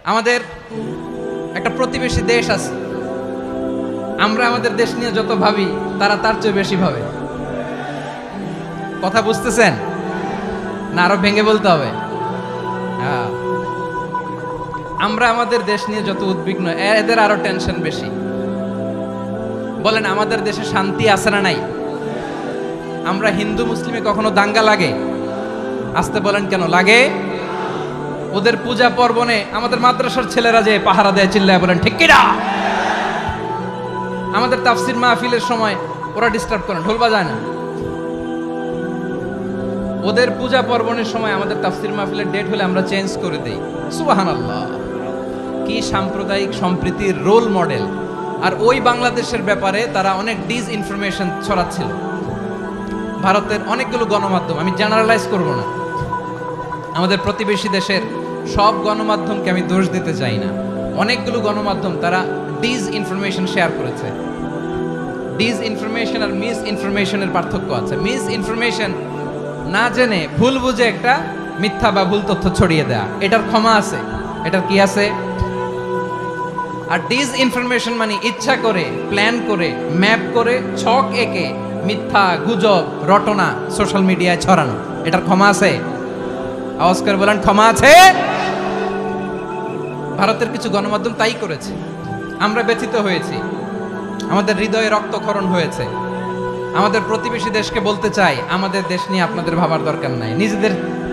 আমাদের একটা প্রতিবেশী দেশ আছে, আমরা আমাদের দেশ নিয়ে যত ভাবি তারা তার চেয়ে বেশি ভাবে। কথা বুঝতেছেন না? আরো ভেঙে বলতে হবে। হ্যাঁ, আমরা আমাদের দেশ নিয়ে যত উদ্বিগ্ন, এদের আরো টেনশন বেশি। বলেন, আমাদের দেশে শান্তি আছে না নাই? আমরা হিন্দু মুসলিমে কখনো দাঙ্গা লাগে? আসতে বলেন, কেন লাগে? ওদের পূজা পার্বণে আমাদের মাদ্রাসার ছেলেরা যে পাহারা দেয়, চিল্লায় বলেন ঠিক কিনা? আমাদের তাফসির মাহফিলের সময় ওরা ডিস্টার্ব করে, ঢোল বাজায় না। ওদের পূজা পার্বণের সময় আমাদের তাফসির মাহফিলের ডেট হলে আমরা চেঞ্জ করে দেই। সুবহানাল্লাহ, কি সাম্প্রদায়িক সম্প্রীতির রোল মডেল। আর ওই বাংলাদেশের ব্যাপারে তারা অনেক ডিস ইনফরমেশন ছড়াচ্ছিল। ভারতের অনেকগুলো গণমাধ্যম, আমি জেনারেলাইজ করব না, আমাদের প্রতিবেশী দেশের সব গণমাধ্যমকে আমি দোষ দিতে চাই না। অনেকগুলো গণমাধ্যম তারা ডিস ইনফরমেশন শেয়ার করেছে। ডিস ইনফরমেশন আর মিস ইনফরমেশনের পার্থক্য আছে। মিস ইনফরমেশন না জেনে ভুল বুঝে একটা মিথ্যা বা ভুল তথ্য ছড়িয়ে দেয়া, এটার ক্ষমা আছে, এটার কি আছে? আর ডিস ইনফরমেশন মানে ইচ্ছা করে, প্ল্যান করে, ম্যাপ করে, ছক এঁকে মিথ্যা, গুজব, রটনা সোশ্যাল মিডিয়ায় ছড়ানো, এটার ক্ষমা আছে? আওয়াজ করে বলেন, ক্ষমা আছে? ভারতের কিছু গণমাধ্যম তাই করেছে। আমরা ব্যথিত হয়েছি, আমাদের হৃদয়ে রক্তক্ষরণ হয়েছে। আমাদের প্রতিবেশী দেশকে বলতে চাই, আমাদের দেশ নিয়ে আপনাদের ভাবার দরকার নাই।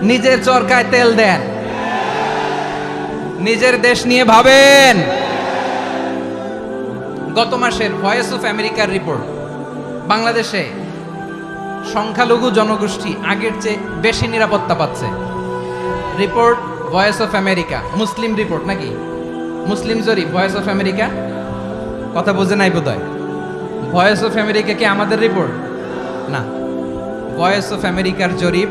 নিজের চরকায় তেল দেন, নিজের দেশ নিয়ে ভাবেন। গত মাসের ভয়েস অফ আমেরিকার রিপোর্ট, বাংলাদেশে সংখ্যালঘু জনগোষ্ঠী আগের চেয়ে বেশি নিরাপত্তা পাচ্ছে। Report voice of America, Muslim report নাকি? মুসলিম জরিপ, ভয়েস অফ আমেরিকা। কথা বুঝে নাই বোধহয়। ভয়েস অফ আমেরিকা কি আমাদের রিপোর্ট? না, ভয়েস অফ আমেরিকার জরিপ,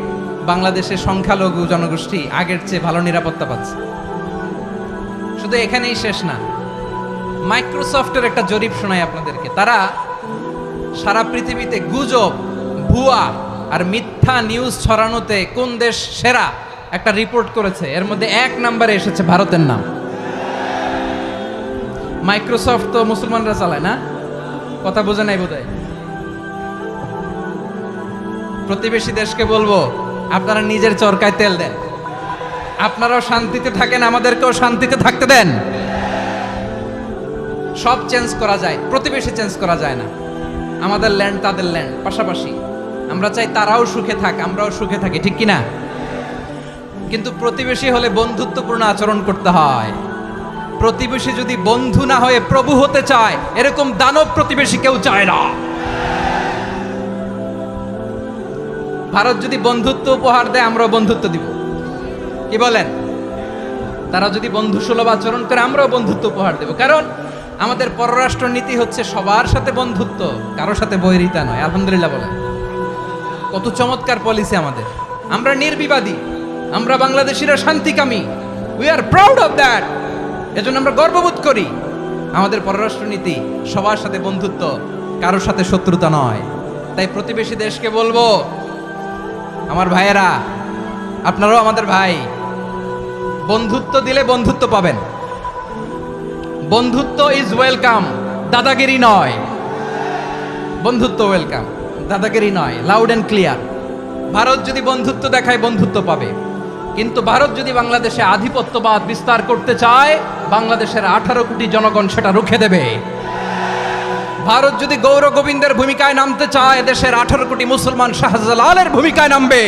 বাংলাদেশের সংখ্যালঘু জনগোষ্ঠী আগের চেয়ে ভালো নিরাপত্তা পাচ্ছে। শুধু এখানেই শেষ না, মাইক্রোসফটের একটা জরিপ শোনাই আপনাদেরকে। তারা সারা পৃথিবীতে গুজব, ভুয়া আর মিথ্যা নিউজ ছড়ানোতে কোন দেশ সেরা একটা রিপোর্ট করেছে। এর মধ্যে 1 নম্বরে এসেছে ভারতের নাম। মাইক্রোসফট তো মুসলমানরা চালায় না? কথা বোঝে নাই বোধহয়। প্রতিবেশী দেশকে বলবো, আপনারা নিজের চরকায় তেল দেন, আপনারাও শান্তিতে থাকেন, আমাদেরকেও শান্তিতে থাকতে দেন। সব চেঞ্জ করা যায়, প্রতিবেশী চেঞ্জ করা যায় না। আমাদের ল্যান্ড তাদের ল্যান্ড, পাশাপাশি। আমরা চাই তারাও সুখে থাক, আমরাও সুখে থাকি, ঠিক কিনা? কিন্তু প্রতিবেশী হলে বন্ধুত্বপূর্ণ আচরণ করতে হয়। প্রতিবেশী যদি বন্ধু না হয়ে প্রভু হতে চায়, এরকম দানব প্রতিবেশী কেউ চায় না। ভারত যদি বন্ধুত্ব উপহার দেয়, আমরাও বন্ধুত্ব দিব। কি বলেন? তারা যদি বন্ধু সুলভ আচরণ করে, আমরাও বন্ধুত্ব উপহার দেব। কারণ আমাদের পররাষ্ট্র নীতি হচ্ছে সবার সাথে বন্ধুত্ব, কারোর সাথে বৈরিতা নয়। আলহামদুলিল্লাহ বলেন, কত চমৎকার পলিসি আমাদের। আমরা নির্বিবাদী, আমরা বাংলাদেশিরা শান্তিকামী। We are proud of that. এজন্য আমরা গর্ববোধ করি। আমাদের পররাষ্ট্র নীতি সবার সাথে বন্ধুত্ব, কারোর সাথে শত্রুতা নয়। তাই প্রতিবেশী দেশকে বলবো, আমার ভাইয়েরা, আপনারাও আমাদের ভাই। বন্ধুত্ব দিলে বন্ধুত্ব পাবেন। বন্ধুত্ব ইজ ওয়েলকাম, দাদাগিরি নয়। বন্ধুত্ব ওয়েলকাম, দাদাগিরি নয়। Loud and clear. ভারত যদি বন্ধুত্ব দেখায়, বন্ধুত্ব পাবে। কিন্তু ভারত যদি বাংলাদেশে আধিপত্যবাদ বিস্তার করতে চায়, বাংলাদেশের 18 কোটি জনগণ সেটা রুখে দেবে। ভারত যদি গৌর গোবিন্দের ভূমিকায় নামতে চায়, দেশের 18 কোটি মুসলমান শাহজালালের ভূমিকায় নামবে।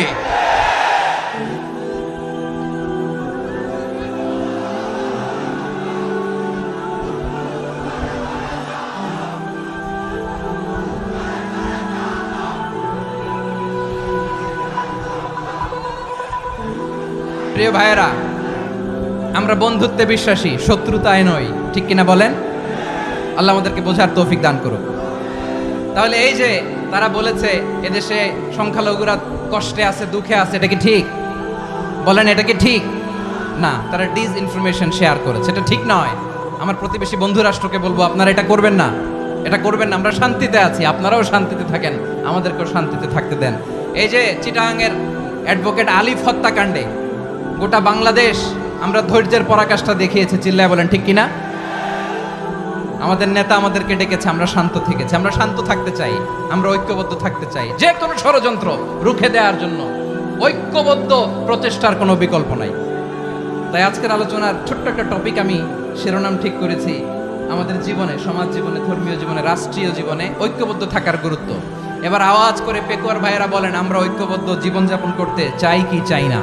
প্রিয় ভাইয়েরা, আমরা বন্ধুত্বে বিশ্বাসী, শত্রুতায় নই, ঠিক কিনা বলেন? আল্লাহ আমাদেরকে বোঝার তৌফিক দান করুক। তাহলে এই যে তারা বলেছে এদেশে সংখ্যালঘুরা কষ্টে আছে, দুঃখে আছে, এটা কি ঠিক? বলেন, এটা কি ঠিক? না, তারা ডিস ইনফরমেশন শেয়ার করেছে, এটা ঠিক নয়। আমার প্রতিবেশী বন্ধু রাষ্ট্রকে বলবো, আপনারা এটা করবেন না, এটা করবেন না। আমরা শান্তিতে আছি, আপনারাও শান্তিতে থাকেন, আমাদেরকেও শান্তিতে থাকতে দেন। এই যে চিটাগাংয়ের অ্যাডভোকেট আলিফ হত্যাকাণ্ডে গোটা বাংলাদেশ আমরা ধৈর্যের পরাকাষ্ঠা দেখিয়েছি, চিল্লায় বলেন ঠিক কিনা? আমাদের নেতা আমাদেরকে ডেকেছে, আমরা শান্ত থেকেছি, আমরা শান্ত থাকতে চাই, আমরা ঐক্যবদ্ধ থাকতে চাই, যে কোনো ষড়যন্ত্র রুখে দেওয়ার জন্য ঐক্যবদ্ধ প্রচেষ্টার কোনো বিকল্প নাই। তাই আজকের আলোচনার ছোট্ট একটা টপিক আমি শিরোনাম ঠিক করেছি, আমাদের জীবনে, সমাজ জীবনে, ধর্মীয় জীবনে, রাষ্ট্রীয় জীবনে ঐক্যবদ্ধ থাকার গুরুত্ব। এবার আওয়াজ করে পেকুয়ার ভাইয়েরা বলেন, আমরা ঐক্যবদ্ধ জীবনযাপন করতে চাই কি চাই না?